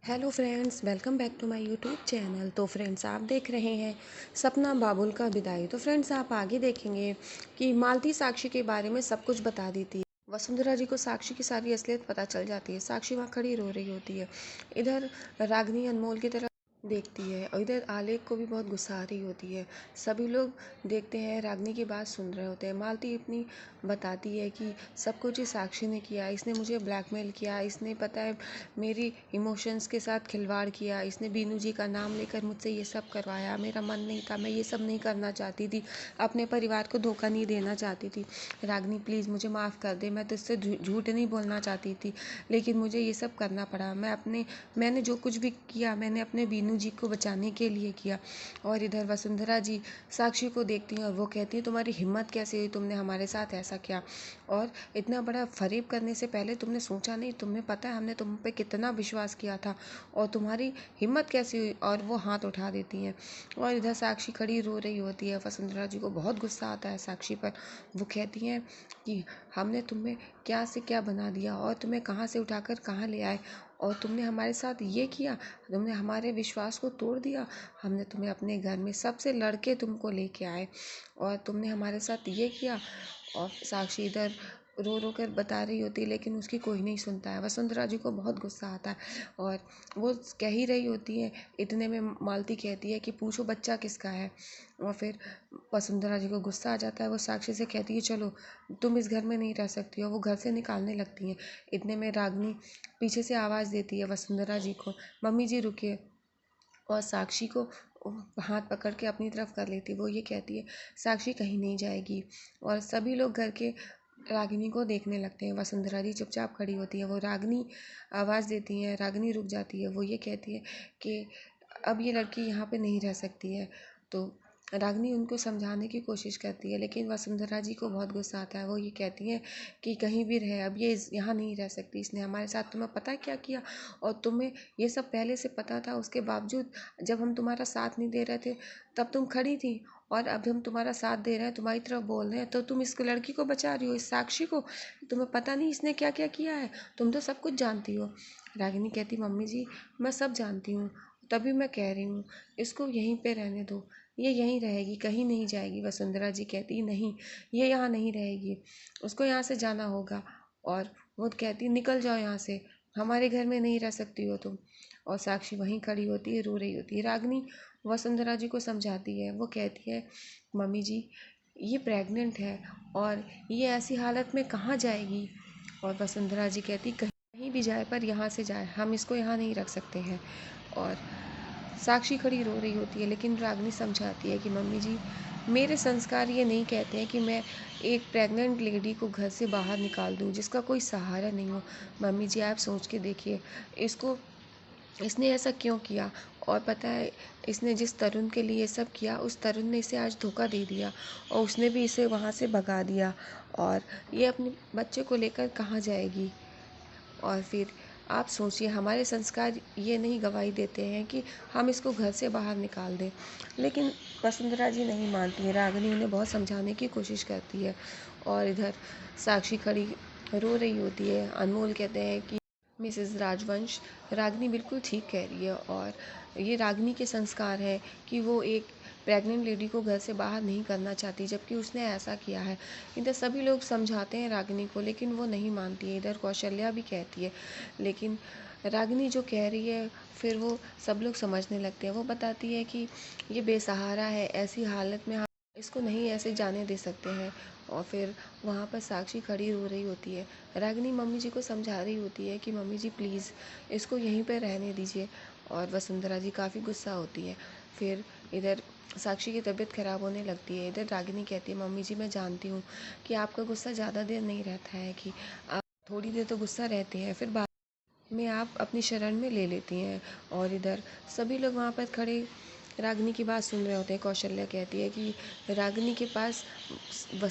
Hello friends, welcome back to my YouTube channel. तो friends, आप देख रहे हैं सपना बाबुल का विदाई। तो फ्रेंड्स, आप आगे देखेंगे कि मालती साक्षी के बारे में सब कुछ बता देती है। वसुंधरा जी को साक्षी की सारी असलियत पता चल जाती है। साक्षी वहाँ खड़ी रो रही होती है। इधर रागिनी अनमोल की तरफ देखती है और इधर आलेख को भी बहुत गुस्सा आ रही होती है। सभी लोग देखते हैं, रागिनी की बात सुन रहे होते हैं। मालती अपनी बताती है कि सब कुछ ही साक्षी ने किया, इसने मुझे ब्लैकमेल किया, इसने पता है मेरी इमोशंस के साथ खिलवाड़ किया, इसने बीनू जी का नाम लेकर मुझसे ये सब करवाया। मेरा मन नहीं था, मैं ये सब नहीं करना चाहती थी, अपने परिवार को धोखा नहीं देना चाहती थी। रागिनी प्लीज़ मुझे माफ़ कर दे, मैं तुझसे झूठ नहीं बोलना चाहती थी, लेकिन मुझे ये सब करना पड़ा। मैंने जो कुछ भी किया, मैंने अपने बीनू जी को बचाने के लिए किया। और इधर वसुंधरा जी साक्षी को देखती हैं और वो कहती हैं, तुम्हारी हिम्मत कैसे हुई, तुमने हमारे साथ ऐसा किया, और इतना बड़ा फरेब करने से पहले तुमने सोचा नहीं? तुम्हें पता है हमने तुम पे कितना विश्वास किया था, और तुम्हारी हिम्मत कैसी हुई? और वो हाथ उठा देती हैं। और इधर साक्षी खड़ी रो रही होती है। वसुंधरा जी को बहुत गुस्सा आता है साक्षी पर। वो कहती हैं कि हमने तुम्हें क्या से क्या बना दिया, और तुम्हें कहाँ से उठाकर कहाँ ले आए, और तुमने हमारे साथ ये किया, तुमने हमारे विश्वास को तोड़ दिया। हमने तुम्हें अपने घर में सबसे लड़के तुमको लेके आए, और तुमने हमारे साथ ये किया। और साक्षी इधर रो रो कर बता रही होती है, लेकिन उसकी कोई नहीं सुनता है। वसुंधरा जी को बहुत गुस्सा आता है और वो कह ही रही होती है, इतने में मालती कहती है कि पूछो बच्चा किसका है। और फिर वसुंधरा जी को गुस्सा आ जाता है। वो साक्षी से कहती है, चलो तुम इस घर में नहीं रह सकती हो। वो घर से निकालने लगती हैं। इतने में रागिनी पीछे से आवाज़ देती है वसुंधरा जी को, मम्मी जी रुकिए। और साक्षी को हाथ पकड़ के अपनी तरफ कर लेती है। वो ये कहती है, साक्षी कहीं नहीं जाएगी। और सभी लोग घर के रागिनी को देखने लगते हैं। वसुंधरा जी चुपचाप खड़ी होती है। वो रागिनी आवाज़ देती हैं, रागिनी रुक जाती है। वो ये कहती है कि अब ये लड़की यहाँ पे नहीं रह सकती है। तो रागिनी उनको समझाने की कोशिश करती है, लेकिन वसुंधरा जी को बहुत गुस्सा आता है। वो ये कहती हैं कि कहीं भी रहे, अब ये यहाँ नहीं रह सकती। इसने हमारे साथ तुम्हें पता है क्या किया, और तुम्हें ये सब पहले से पता था। उसके बावजूद जब हम तुम्हारा साथ नहीं दे रहे थे, तब तुम खड़ी थी, और अब हम तुम्हारा साथ दे रहे हैं, तुम्हारी तरफ बोल रहे हैं, तो तुम इस लड़की को बचा रही हो, इस साक्षी को। तुम्हें पता नहीं इसने क्या क्या किया है? तुम तो सब कुछ जानती हो। रागिनी कहती, मम्मी जी मैं सब जानती हूँ, तभी मैं कह रही हूँ इसको यहीं पे रहने दो, ये यहीं रहेगी, कहीं नहीं जाएगी। वसुंधरा जी कहती, नहीं, ये यहाँ नहीं रहेगी, उसको यहाँ से जाना होगा। और वो कहती, निकल जाओ यहाँ से, हमारे घर में नहीं रह सकती हो तुम। और साक्षी वहीं खड़ी होती है, रो रही होती है। रागिनी वसुंधरा जी को समझाती है। वो कहती है, मम्मी जी ये प्रेग्नेंट है, और ये ऐसी हालत में कहाँ जाएगी। और वसुंधरा जी कहती, कहीं भी जाए पर यहाँ से जाए, हम इसको यहाँ नहीं रख सकते हैं। और साक्षी खड़ी रो रही होती है, लेकिन रागिनी समझाती है कि मम्मी जी मेरे संस्कार ये नहीं कहते हैं कि मैं एक प्रेग्नेंट लेडी को घर से बाहर निकाल दूँ जिसका कोई सहारा नहीं हो। मम्मी जी आप सोच के देखिए, इसको इसने ऐसा क्यों किया, और पता है इसने जिस तरुण के लिए ये सब किया, उस तरुण ने इसे आज धोखा दे दिया, और उसने भी इसे वहाँ से भगा दिया। और ये अपने बच्चे को लेकर कहाँ जाएगी। और फिर आप सोचिए, हमारे संस्कार ये नहीं गवाही देते हैं कि हम इसको घर से बाहर निकाल दें। लेकिन वसुंधरा जी नहीं मानती है। रागिनी उन्हें बहुत समझाने की कोशिश करती है। और इधर साक्षी खड़ी रो रही होती है। अनमोल कहते हैं कि मिसेस राजवंश, रागिनी बिल्कुल ठीक कह रही है, और ये रागिनी के संस्कार है कि वो एक प्रेग्नेंट लेडी को घर से बाहर नहीं करना चाहती, जबकि उसने ऐसा किया है। इधर सभी लोग समझाते हैं रागिनी को, लेकिन वो नहीं मानती है। इधर कौशल्या भी कहती है, लेकिन रागिनी जो कह रही है, फिर वो सब लोग समझने लगते हैं। वो बताती है कि ये बेसहारा है, ऐसी हालत में हम इसको नहीं ऐसे जाने दे सकते हैं। और फिर वहाँ पर साक्षी खड़ी रो रही होती है। रागिनी मम्मी जी को समझा रही होती है कि मम्मी जी प्लीज़ इसको यहीं पर रहने दीजिए। और वसुंधरा जी काफ़ी गुस्सा होती है। फिर इधर साक्षी की तबीयत ख़राब होने लगती है। इधर रागिनी कहती है, मम्मी जी मैं जानती हूँ कि आपका गुस्सा ज़्यादा देर नहीं रहता है, कि आप थोड़ी देर तो गुस्सा रहते हैं, फिर बाद में आप अपनी शरण में ले लेती हैं। और इधर सभी लोग वहाँ पर खड़े रागिनी की बात सुन रहे होते हैं, कौशल्या कहती है कि रागिनी के पास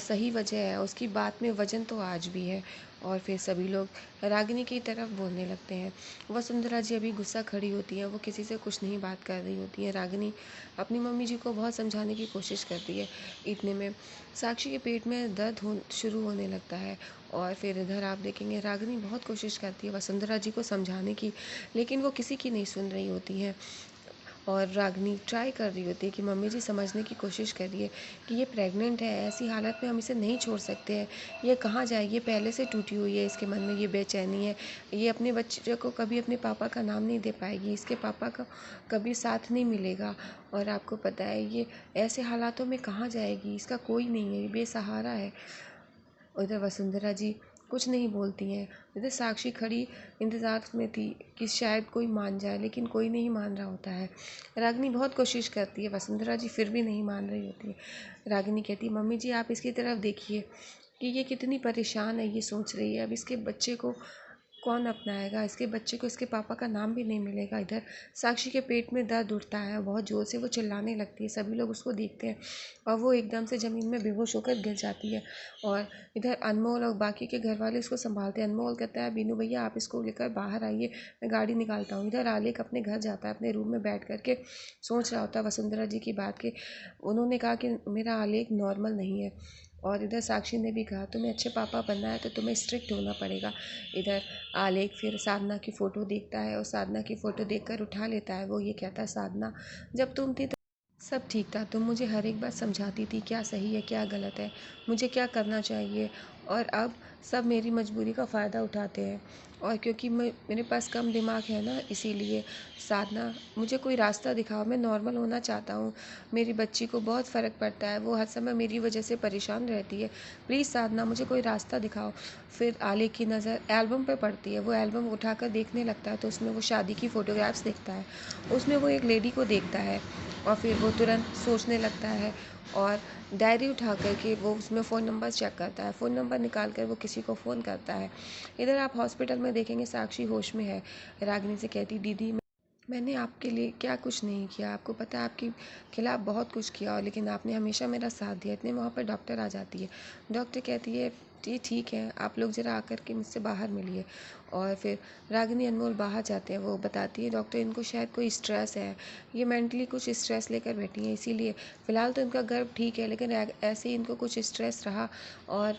सही वजह है, उसकी बात में वजन तो आज भी है। और फिर सभी लोग रागिनी की तरफ बोलने लगते हैं। वसुंधरा जी अभी गुस्सा खड़ी होती हैं, वो किसी से कुछ नहीं बात कर रही होती हैं। रागिनी अपनी मम्मी जी को बहुत समझाने की कोशिश करती है। इतने में साक्षी के पेट में दर्द शुरू होने लगता है। और फिर इधर आप देखेंगे रागिनी बहुत कोशिश करती है वसुंधरा जी को समझाने की, लेकिन वो किसी की नहीं सुन रही होती हैं। और रागिनी ट्राई कर रही होती है कि मम्मी जी समझने की कोशिश करिए कि ये प्रेग्नेंट है, ऐसी हालत में हम इसे नहीं छोड़ सकते हैं। ये कहाँ जाएगी, ये पहले से टूटी हुई है, इसके मन में ये बेचैनी है। ये अपने बच्चे को कभी अपने पापा का नाम नहीं दे पाएगी, इसके पापा का कभी साथ नहीं मिलेगा। और आपको पता है ये ऐसे हालातों में कहाँ जाएगी, इसका कोई नहीं है, ये बेसहारा है। उधर वसुंधरा जी कुछ नहीं बोलती हैं। इधर साक्षी खड़ी इंतज़ार में थी कि शायद कोई मान जाए, लेकिन कोई नहीं मान रहा होता है। रागिनी बहुत कोशिश करती है, वसुंधरा जी फिर भी नहीं मान रही होती है। रागिनी कहती है मम्मी जी आप इसकी तरफ देखिए कि ये कितनी परेशान है, ये सोच रही है अब इसके बच्चे को कौन अपनाएगा, इसके बच्चे को इसके पापा का नाम भी नहीं मिलेगा। इधर साक्षी के पेट में दर्द उठता है, बहुत ज़ोर से वो चिल्लाने लगती है। सभी लोग उसको देखते हैं और वो एकदम से ज़मीन में बेहोश होकर गिर जाती है। और इधर अनमोल और बाकी के घर वाले इसको संभालते हैं। अनमोल कहता है बीनू भैया आप इसको लेकर बाहर आइए, मैं गाड़ी निकालता हूँ। इधर आलेख अपने घर जाता है, अपने रूम में बैठ करके सोच रहा होता है वसुंधरा जी की बात के। उन्होंने कहा कि मेरा आलेख नॉर्मल नहीं है। और इधर साक्षी ने भी कहा तुम्हें अच्छे पापा बनना है तो तुम्हें स्ट्रिक्ट होना पड़ेगा। इधर आलेख फिर साधना की फ़ोटो देखता है और साधना की फ़ोटो देखकर उठा लेता है। वो ये कहता है साधना जब तुम थी सब ठीक था, तुम मुझे हर एक बात समझाती थी क्या सही है क्या गलत है, मुझे क्या करना चाहिए। और अब सब मेरी मजबूरी का फ़ायदा उठाते हैं। और क्योंकि मेरे पास कम दिमाग है ना, इसीलिए साधना मुझे कोई रास्ता दिखाओ, मैं नॉर्मल होना चाहता हूँ। मेरी बच्ची को बहुत फ़र्क पड़ता है, वो हर समय मेरी वजह से परेशान रहती है। प्लीज़ साधना मुझे कोई रास्ता दिखाओ। फिर आलेख की नज़र एल्बम पे पड़ती है, वो एल्बम उठाकर देखने लगता है तो उसमें वो शादी की फ़ोटोग्राफ्स देखता है। उसमें वो एक लेडी को देखता है और फिर वो तुरंत सोचने लगता है और डायरी उठा कर के वो उसमें फ़ोन नंबर चेक करता है। फ़ोन नंबर निकाल कर वो किसी को फ़ोन करता है। इधर आप हॉस्पिटल में देखेंगे साक्षी होश में है। रागिनी से कहती दीदी मैंने आपके लिए क्या कुछ नहीं किया, आपको पता है आपके खिलाफ़ बहुत कुछ किया और लेकिन आपने हमेशा मेरा साथ दिया। इतने वहाँ पर डॉक्टर आ जाती है। डॉक्टर कहती है जी ठीक है, आप लोग ज़रा आकर के मुझसे बाहर मिलिए। और फिर रागिनी अनमोल बाहर जाते हैं। वो बताती है डॉक्टर इनको शायद कोई स्ट्रेस है, ये मेंटली कुछ स्ट्रेस लेकर बैठी हैं, इसीलिए फ़िलहाल तो इनका गर्भ ठीक है लेकिन ऐसे ही इनको कुछ स्ट्रेस रहा और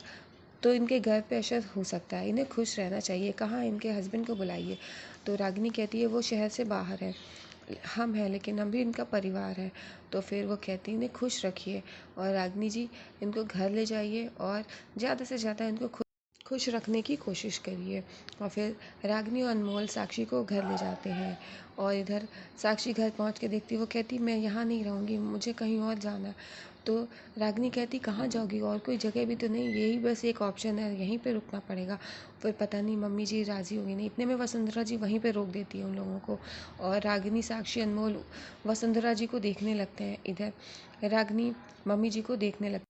तो इनके घर पे असर हो सकता है, इन्हें खुश रहना चाहिए, कहाँ इनके हस्बैंड को बुलाइए। तो रागिनी कहती है वो शहर से बाहर है, हम हैं लेकिन हम भी इनका परिवार है। तो फिर वो कहती है इन्हें खुश रखिए और रागिनी जी इनको घर ले जाइए और ज़्यादा से ज़्यादा इनको खुश रखने की कोशिश करिए। और फिर रागिनी और अनमोल साक्षी को घर ले जाते हैं। और इधर साक्षी घर पहुंच के देखती है, वो कहती मैं यहाँ नहीं रहूँगी, मुझे कहीं और जाना है। तो रागिनी कहती कहाँ जाओगी, और कोई जगह भी तो नहीं, यही बस एक ऑप्शन है, यहीं पे रुकना पड़ेगा। फिर पता नहीं मम्मी जी राज़ी होगी नहीं। इतने में वसुंधरा जी वहीं पे रोक देती है उन लोगों को और रागिनी साक्षी अनमोल वसुंधरा जी को देखने लगते हैं। इधर रागिनी मम्मी जी को देखने लगती